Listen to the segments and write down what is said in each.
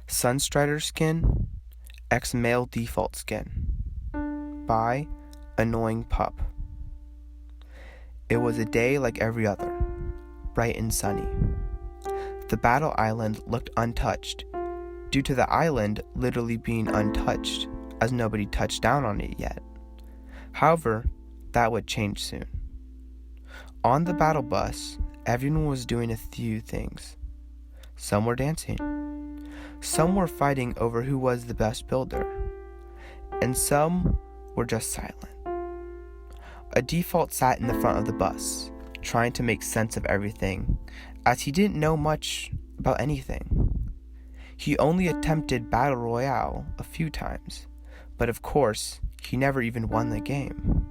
Sunstrider Skin, X-Male Default Skin by Annoying Pup. It was a day like every other, bright and sunny. The battle island looked untouched, due to the island literally being untouched, as nobody touched down on it yet. However, that would change soon. On the battle bus, everyone was doing a few things. Some were dancing. Some were fighting over who was the best builder. And some were just silent. A default sat in the front of the bus, trying to make sense of everything, as he didn't know much about anything. He only attempted Battle Royale a few times, but of course, he never even won the game.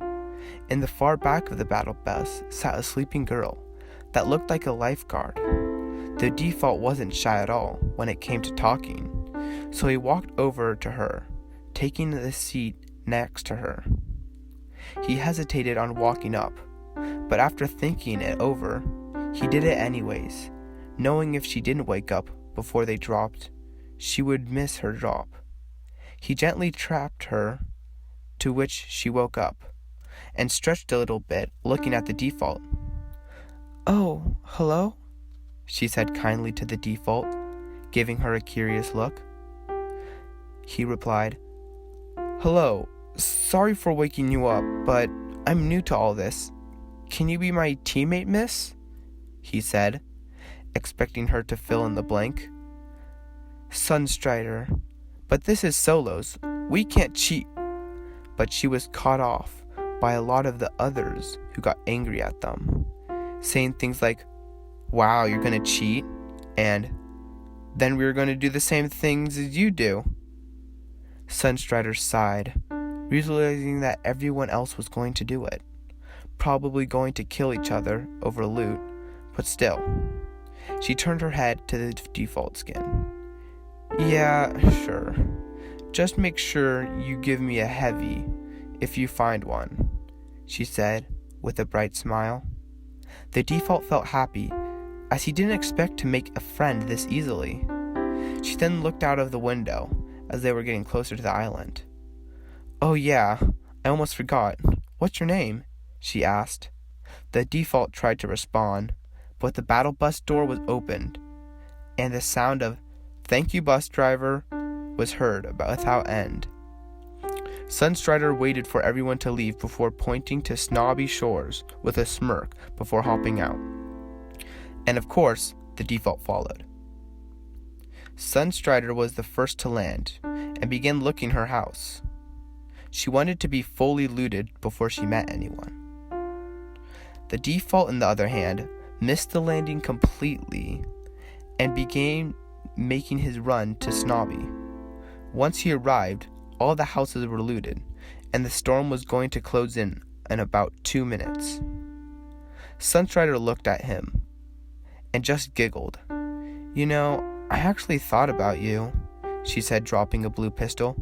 In the far back of the battle bus sat a sleeping girl that looked like a lifeguard. The default wasn't shy at all when it came to talking, so he walked over to her, taking the seat next to her. He hesitated on walking up, but after thinking it over, he did it anyways, knowing if she didn't wake up before they dropped, she would miss her drop. He gently tapped her, to which she woke up, and stretched a little bit, looking at the default. "Oh, hello?" she said kindly to the default, giving her a curious look. He replied, "Hello, sorry for waking you up, but I'm new to all this. Can you be my teammate, miss?" he said, expecting her to fill in the blank. "Sunstrider, but this is solos. We can't cheat." But she was caught off by a lot of the others who got angry at them, saying things like, "Wow, you're gonna cheat?" and "Then we're gonna do the same things as you do." Sunstrider sighed, realizing that everyone else was going to do it, probably going to kill each other over loot, but still. She turned her head to the default skin. "Yeah, sure. Just make sure you give me a heavy if you find one," she said with a bright smile. The default felt happy, as he didn't expect to make a friend this easily. She then looked out of the window as they were getting closer to the island. "Oh yeah, I almost forgot. What's your name?" she asked. The default tried to respond, but the battle bus door was opened, and the sound of "Thank you, bus driver" was heard without end. Sunstrider waited for everyone to leave before pointing to Snobby Shores with a smirk before hopping out. And of course, the default followed. Sunstrider was the first to land and began looking her house. She wanted to be fully looted before she met anyone. The default, on the other hand, missed the landing completely and began making his run to Snobby. Once he arrived, all the houses were looted, and the storm was going to close in about 2 minutes. Sunstrider looked at him and just giggled. "You know, I actually thought about you," she said, dropping a blue pistol.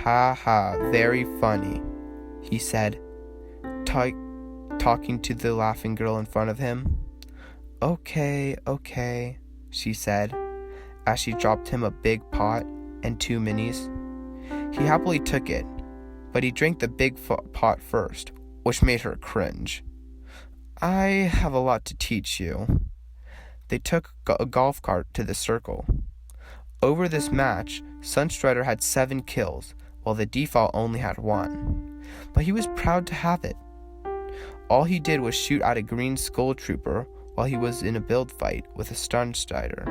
"Ha ha, very funny," he said, talking to the laughing girl in front of him. Okay, she said, as she dropped him a big pot and 2 minis. He happily took it, but he drank the big pot first, which made her cringe. "I have a lot to teach you." They took a golf cart to the circle. Over this match, Sunstrider had 7 kills, while the default only had 1. But he was proud to have it. All he did was shoot at a green skull trooper while he was in a build fight with a Sunstrider.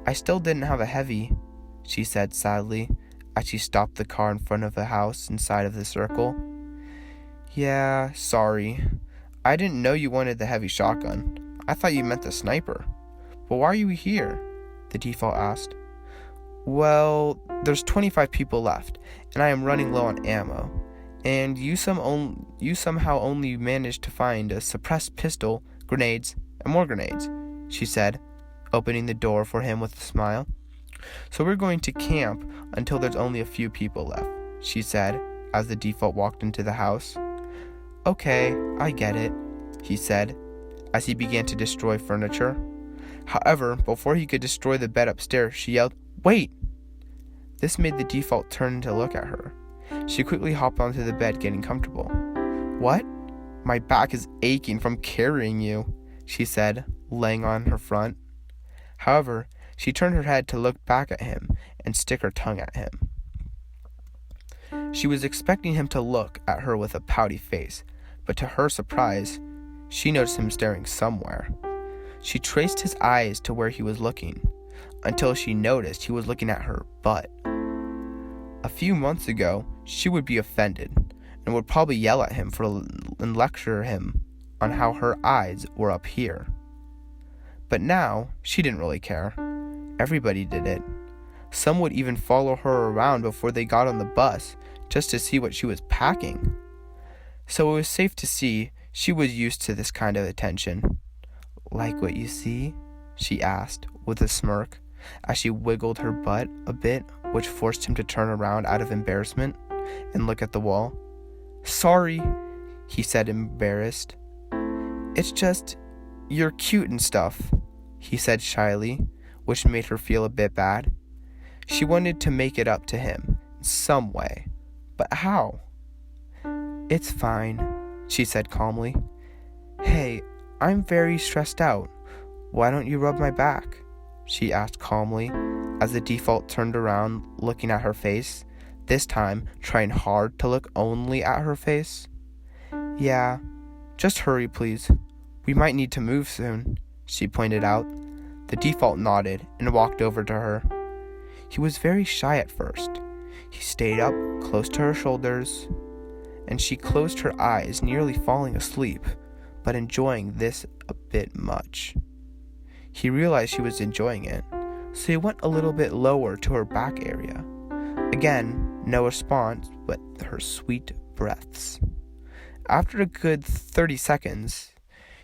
"I still didn't have a heavy," she said sadly, as she stopped the car in front of a house inside of the circle. "Yeah, sorry. I didn't know you wanted the heavy shotgun. I thought you meant the sniper. But why are you here?" the default asked. "Well, there's 25 people left, and I am running low on ammo. And you somehow only managed to find a suppressed pistol, grenades, and more grenades," she said, opening the door for him with a smile. "So we're going to camp until there's only a few people left," she said, as the default walked into the house. "Okay, I get it," he said, as he began to destroy furniture. However, before he could destroy the bed upstairs, she yelled, Wait! This made the default turn to look at her. She quickly hopped onto the bed, getting comfortable. What? My back is aching from carrying you, she said, laying on her front. However, she turned her head to look back at him and stick her tongue at him. She was expecting him to look at her with a pouty face, but to her surprise, she noticed him staring somewhere. She traced his eyes to where he was looking, until she noticed he was looking at her butt. A few months ago, she would be offended, and would probably yell at him and lecture him on how her eyes were up here. But now, she didn't really care. Everybody did it. Some would even follow her around before they got on the bus, just to see what she was packing. So it was safe to see she was used to this kind of attention. Like what you see? She asked, with a smirk, as she wiggled her butt a bit, which forced him to turn around out of embarrassment and look at the wall. Sorry, he said, embarrassed. It's just, you're cute and stuff, he said shyly, which made her feel a bit bad. She wanted to make it up to him in some way, but how? It's fine, she said calmly. Hey, I'm very stressed out. Why don't you rub my back? She asked calmly, as the default turned around looking at her face, this time trying hard to look only at her face. Yeah, just hurry please. We might need to move soon, she pointed out. The default nodded and walked over to her. He was very shy at first. He stayed up close to her shoulders, and she closed her eyes, nearly falling asleep, but enjoying this a bit much. He realized she was enjoying it, so he went a little bit lower to her back area. Again, no response but her sweet breaths. After a good 30 seconds,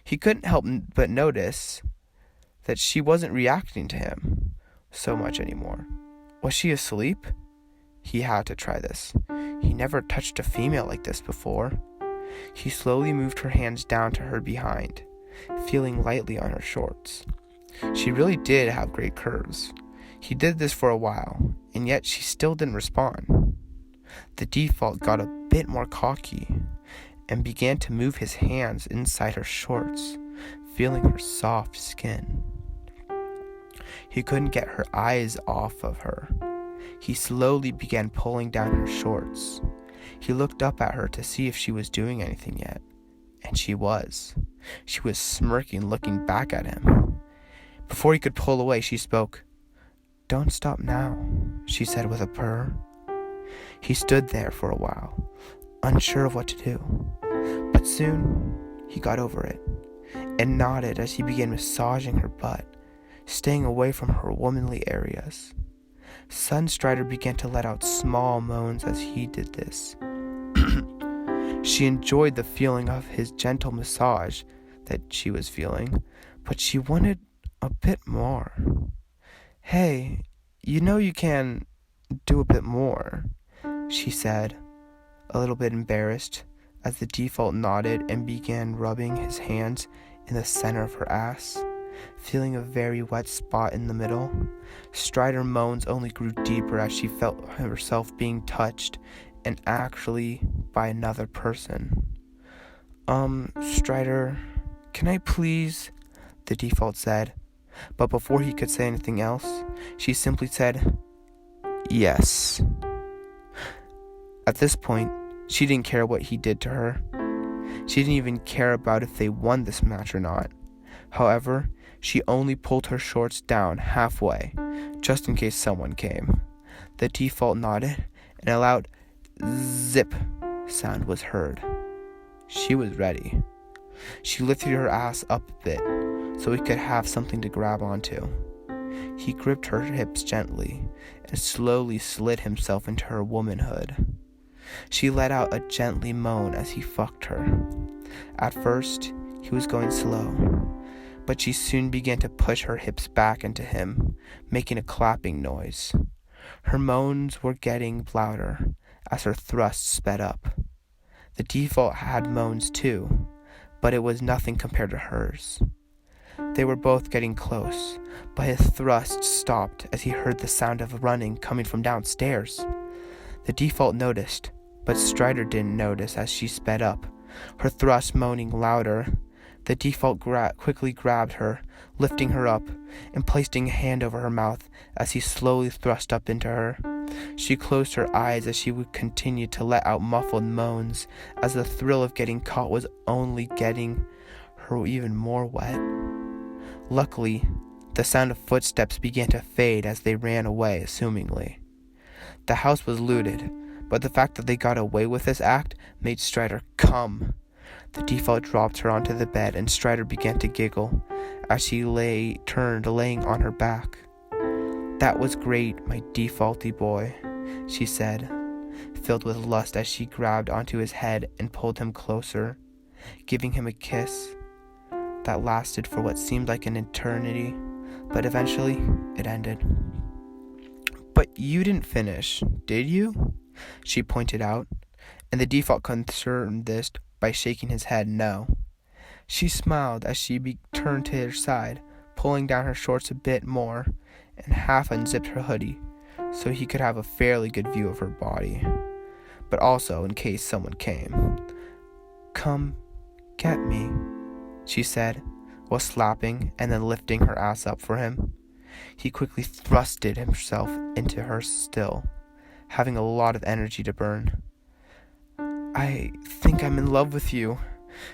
he couldn't help but notice that she wasn't reacting to him so much anymore. Was she asleep? He had to try this. He never touched a female like this before. He slowly moved her hands down to her behind, feeling lightly on her shorts. She really did have great curves. He did this for a while, and yet she still didn't respond. The default got a bit more cocky and began to move his hands inside her shorts, feeling her soft skin. He couldn't get her eyes off of her. He slowly began pulling down her shorts. He looked up at her to see if she was doing anything yet, and she was. She was smirking, looking back at him. Before he could pull away, she spoke. Don't stop now, she said with a purr. He stood there for a while, unsure of what to do. But soon, he got over it, and nodded as he began massaging her butt, staying away from her womanly areas. Sunstrider began to let out small moans as he did this. She enjoyed the feeling of his gentle massage that she was feeling, but she wanted a bit more. Hey, you know you can do a bit more, she said, a little bit embarrassed, as the default nodded and began rubbing his hands in the center of her ass, feeling a very wet spot in the middle. Strider moans only grew deeper as she felt herself being touched, and actually by another person. Strider, can I please? The default said. But before he could say anything else, she simply said, yes. At this point, she didn't care what he did to her. She didn't even care about if they won this match or not. However, she only pulled her shorts down halfway, just in case someone came. The default nodded, and a loud zip sound was heard. She was ready. She lifted her ass up a bit, so he could have something to grab onto. He gripped her hips gently, and slowly slid himself into her womanhood. She let out a gently moan as he fucked her. At first, he was going slow, but she soon began to push her hips back into him, making a clapping noise. Her moans were getting louder as her thrusts sped up. The default had moans too, but it was nothing compared to hers. They were both getting close, but his thrust stopped as he heard the sound of running coming from downstairs. The default noticed, but Strider didn't notice as she sped up, her thrust moaning louder. The default quickly grabbed her, lifting her up, and placing a hand over her mouth as he slowly thrust up into her. She closed her eyes as she would continue to let out muffled moans, as the thrill of getting caught was only getting her even more wet. Luckily, the sound of footsteps began to fade as they ran away, assumingly. The house was looted, but the fact that they got away with this act made Strider come. The default dropped her onto the bed, and Strider began to giggle as she turned laying on her back. "That was great, my defaulty boy," she said, filled with lust as she grabbed onto his head and pulled him closer, giving him a kiss that lasted for what seemed like an eternity, but eventually it ended. "But you didn't finish, did you?" she pointed out, and the default confirmed this by shaking his head no. She smiled as she turned to her side, pulling down her shorts a bit more, and half unzipped her hoodie, so he could have a fairly good view of her body, but also in case someone came. "Come get me," she said, while slapping and then lifting her ass up for him. He quickly thrusted himself into her still, having a lot of energy to burn. "I think I'm in love with you,"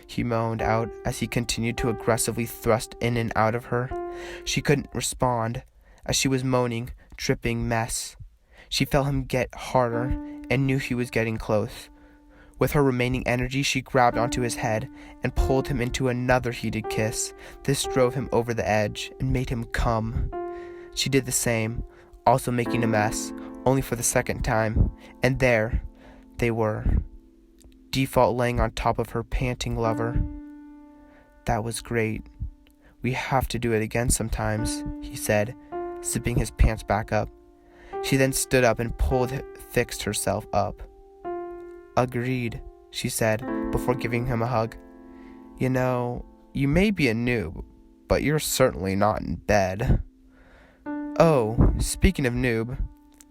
he moaned out as he continued to aggressively thrust in and out of her. She couldn't respond, as she was moaning, dripping mess. She felt him get harder and knew he was getting close. With her remaining energy, she grabbed onto his head and pulled him into another heated kiss. This drove him over the edge and made him come. She did the same, also making a mess, only for the second time, and there they were, default laying on top of her panting lover. "That was great. We have to do it again sometimes," he said, zipping his pants back up. She then stood up and fixed herself up. "Agreed," she said, before giving him a hug. "You know, you may be a noob, but you're certainly not in bed." "Oh, speaking of noob,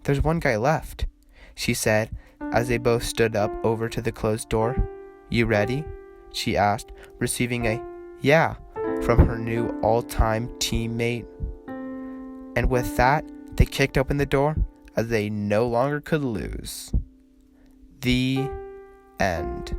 there's one guy left," she said, as they both stood up over to the closed door. "You ready?" she asked, receiving a "yeah" from her new all-time teammate. And with that, they kicked open the door, as they no longer could lose. The end.